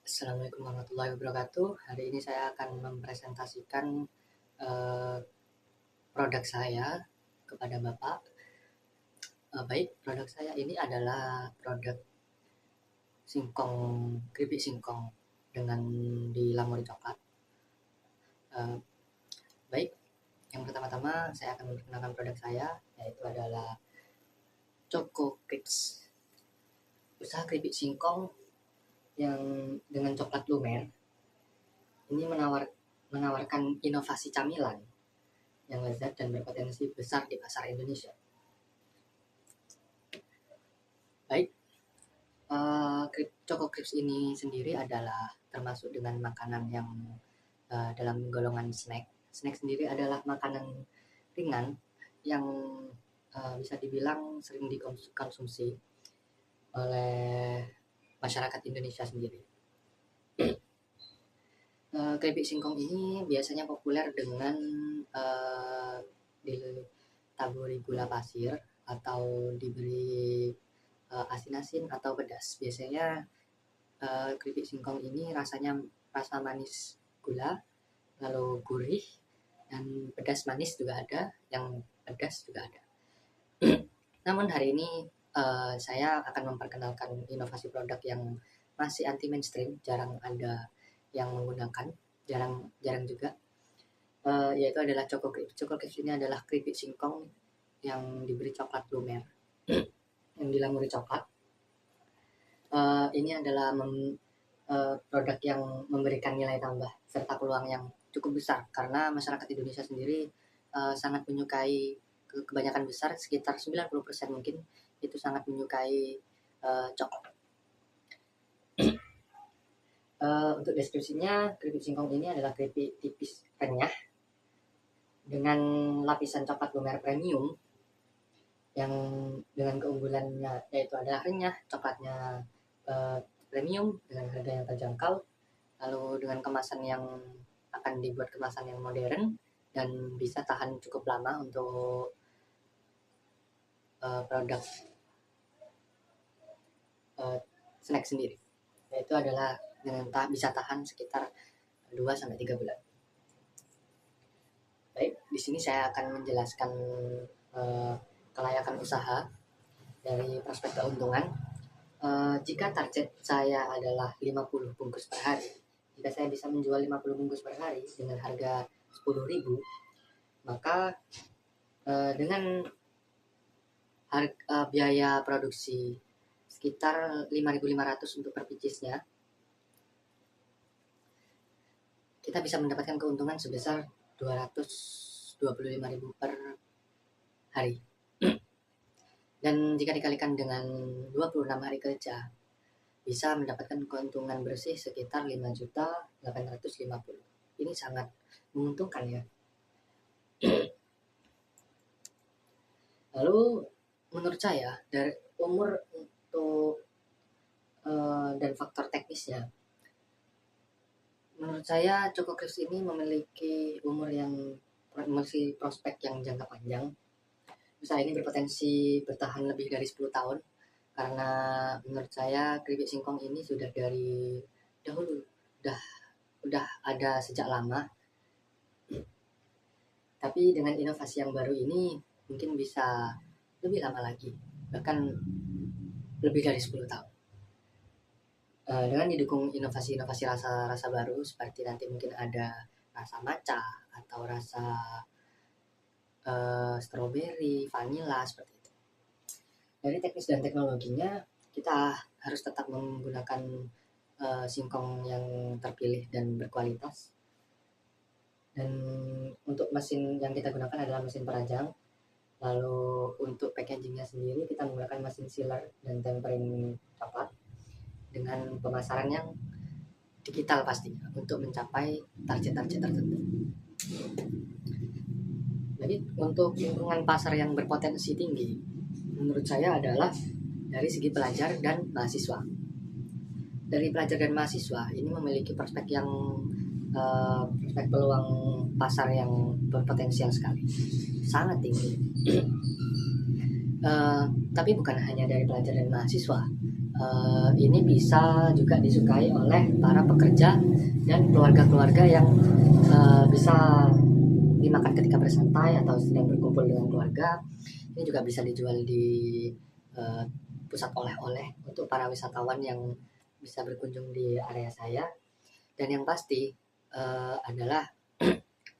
Assalamualaikum warahmatullahi wabarakatuh. Hari ini saya akan mempresentasikan eh, produk saya kepada Bapak. Baik, produk saya ini adalah produk singkong, keripik singkong dengan dilamuri coklat. Eh, Baik, yang pertama-tama saya akan memperkenalkan produk saya, yaitu adalah Choco Crips. Usaha keripik singkong yang dengan coklat lumer ini menawarkan inovasi camilan yang lezat dan berpotensi besar di pasar Indonesia. Baik, Choco Crips ini sendiri adalah termasuk dengan makanan yang dalam golongan snack. Snack sendiri adalah makanan ringan yang bisa dibilang sering dikonsumsi oleh masyarakat Indonesia sendiri. Keripik singkong ini biasanya populer dengan ditaburi gula pasir atau diberi asin-asin atau pedas. Biasanya keripik singkong ini rasanya rasa manis gula, lalu gurih, dan pedas manis juga ada, yang pedas juga ada. Namun hari ini saya akan memperkenalkan inovasi produk yang masih anti mainstream, jarang ada yang menggunakan, jarang juga, yaitu adalah Choco Crips. Choco Crips ini adalah keripik singkong yang diberi coklat lumer, yang dilamuri coklat. Ini adalah produk yang memberikan nilai tambah serta peluang yang cukup besar karena masyarakat Indonesia sendiri sangat menyukai, kebanyakan besar sekitar 90% mungkin itu sangat menyukai coklat. Untuk deskripsinya, keripik singkong ini adalah keripik tipis renyah dengan lapisan coklat lumer premium yang dengan keunggulannya yaitu adalah renyah, coklatnya premium dengan harga yang terjangkau, lalu dengan kemasan yang akan dibuat kemasan yang modern dan bisa tahan cukup lama untuk produk snack sendiri, yaitu adalah dengan bisa tahan sekitar 2-3 bulan. Baik, di sini saya akan menjelaskan kelayakan usaha dari prospek keuntungan. Jika target saya adalah 50 bungkus per hari, jika saya bisa menjual 50 bungkus per hari dengan harga 10.000, maka dengan biaya produksi sekitar 5.500 untuk per picisnya, kita bisa mendapatkan keuntungan sebesar 225.000 per hari. Dan jika dikalikan dengan 26 hari kerja, bisa mendapatkan keuntungan bersih sekitar 5.850. Ini sangat menguntungkan ya. Lalu menurut saya dari umur untuk dan faktor teknisnya, menurut saya Choco Crips ini memiliki umur yang masih prospek yang jangka panjang. Usaha ini berpotensi bertahan lebih dari 10 tahun karena menurut saya keripik singkong ini sudah dari dahulu, udah ada sejak lama. Tapi dengan inovasi yang baru ini mungkin bisa lebih lama lagi, bahkan lebih dari 10 tahun. Dengan didukung inovasi-inovasi rasa baru seperti nanti mungkin ada rasa matcha atau rasa strawberry, vanilla, seperti itu. Dari teknis dan teknologinya, kita harus tetap menggunakan singkong yang terpilih dan berkualitas. Dan untuk mesin yang kita gunakan adalah mesin perajang. Lalu untuk packagingnya sendiri kita menggunakan mesin sealer dan tempering coklat dengan pemasaran yang digital pastinya untuk mencapai target-target tertentu. Jadi untuk lingkungan pasar yang berpotensi tinggi, menurut saya adalah dari segi pelajar dan mahasiswa. Dari pelajar dan mahasiswa ini memiliki prospek peluang pasar yang berpotensial sekali, sangat tinggi. Tapi bukan hanya dari pelajar dan mahasiswa, ini bisa juga disukai oleh para pekerja dan keluarga-keluarga yang bisa dimakan ketika bersantai atau sedang berkumpul dengan keluarga. Ini juga bisa dijual di uh, pusat oleh-oleh untuk para wisatawan yang bisa berkunjung di area saya. Dan yang pasti adalah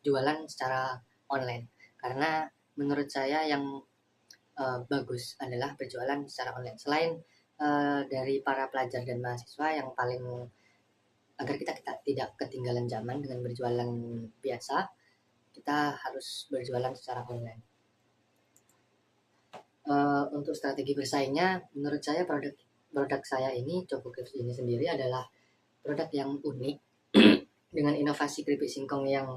jualan secara online, karena menurut saya yang bagus adalah berjualan secara online. Selain dari para pelajar dan mahasiswa, yang paling agar kita tidak ketinggalan zaman dengan berjualan biasa, kita harus berjualan secara online. Untuk strategi bersaingnya, menurut saya produk saya ini, Choco Crips ini sendiri adalah produk yang unik dengan inovasi keripik singkong yang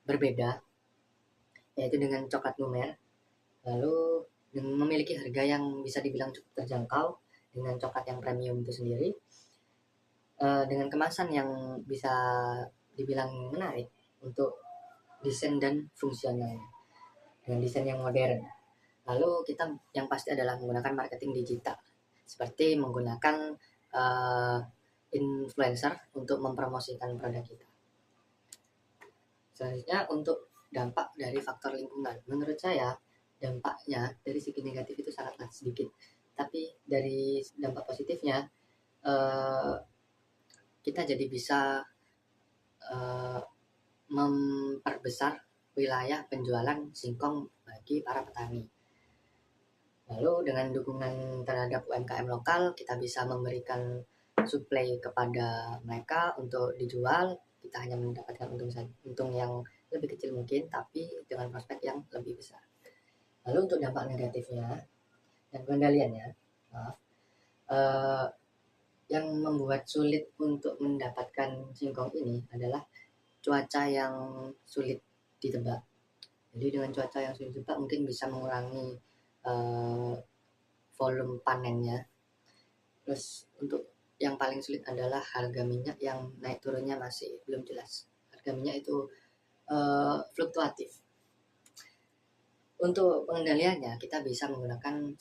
berbeda, yaitu dengan coklat lumer, lalu memiliki harga yang bisa dibilang cukup terjangkau dengan coklat yang premium itu sendiri, dengan kemasan yang bisa dibilang menarik untuk desain dan fungsional, dengan desain yang modern. Lalu kita yang pasti adalah menggunakan marketing digital, seperti menggunakan influencer untuk mempromosikan produk kita. Selanjutnya, untuk dampak dari faktor lingkungan, menurut saya dampaknya dari segi negatif itu sangatlah sedikit, tapi dari dampak positifnya kita jadi bisa memperbesar wilayah penjualan singkong bagi para petani. Lalu dengan dukungan terhadap UMKM lokal, kita bisa memberikan suplai kepada mereka untuk dijual. Kita hanya mendapatkan untung yang lebih kecil mungkin, tapi dengan prospek yang lebih besar. Lalu untuk dampak negatifnya dan pengendaliannya, yang membuat sulit untuk mendapatkan singkong ini adalah cuaca yang sulit ditebak. Jadi dengan cuaca yang sulit ditebak mungkin bisa mengurangi volume panennya. Terus untuk yang paling sulit adalah harga minyak yang naik turunnya masih belum jelas. Harga minyak itu fluktuatif. Untuk pengendaliannya kita bisa menggunakan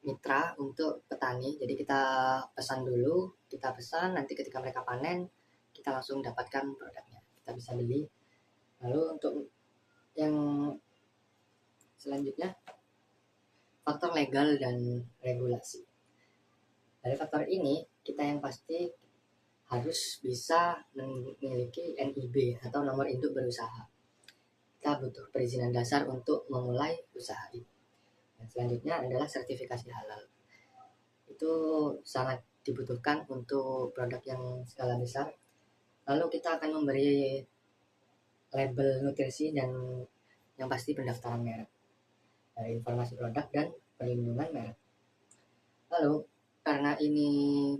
mitra untuk petani. Jadi kita pesan dulu, nanti ketika mereka panen kita langsung dapatkan produknya, kita bisa beli. Lalu untuk yang selanjutnya, faktor legal dan regulasi. Dari faktor ini kita yang pasti harus bisa memiliki NIB atau nomor induk berusaha. Kita butuh perizinan dasar untuk memulai usaha ini. Dan selanjutnya adalah sertifikasi halal. Itu sangat dibutuhkan untuk produk yang skala besar. Lalu kita akan memberi label nutrisi dan yang pasti pendaftaran merek, dari informasi produk dan perlindungan merek. Lalu karena ini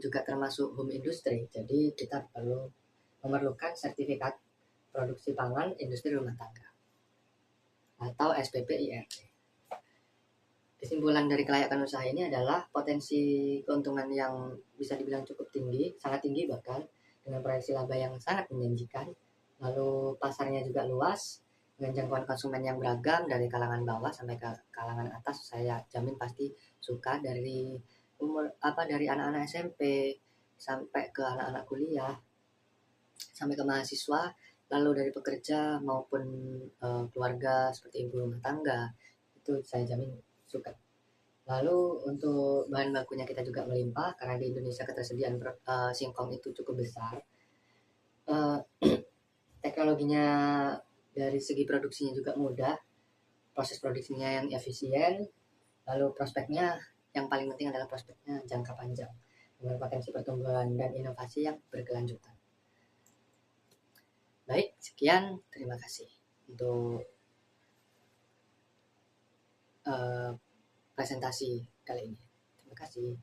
juga termasuk home industry, jadi kita perlu memerlukan sertifikat produksi pangan industri rumah tangga atau SPPIRT. Kesimpulan dari kelayakan usaha ini adalah potensi keuntungan yang bisa dibilang cukup tinggi, sangat tinggi bahkan, dengan proyeksi laba yang sangat menjanjikan. Lalu pasarnya juga luas, dengan jangkauan konsumen yang beragam dari kalangan bawah sampai ke kalangan atas. Saya jamin pasti suka, dari dari anak-anak SMP sampai ke anak-anak kuliah, sampai ke mahasiswa, lalu dari pekerja maupun keluarga seperti ibu rumah tangga, itu saya jamin suka. Lalu untuk bahan bakunya kita juga melimpah, karena di Indonesia ketersediaan singkong itu cukup besar. Teknologinya dari segi produksinya juga mudah, proses produksinya yang efisien, lalu prospeknya yang paling penting adalah prospeknya jangka panjang dengan potensi pertumbuhan dan inovasi yang berkelanjutan. Baik, sekian, terima kasih untuk presentasi kali ini. Terima kasih.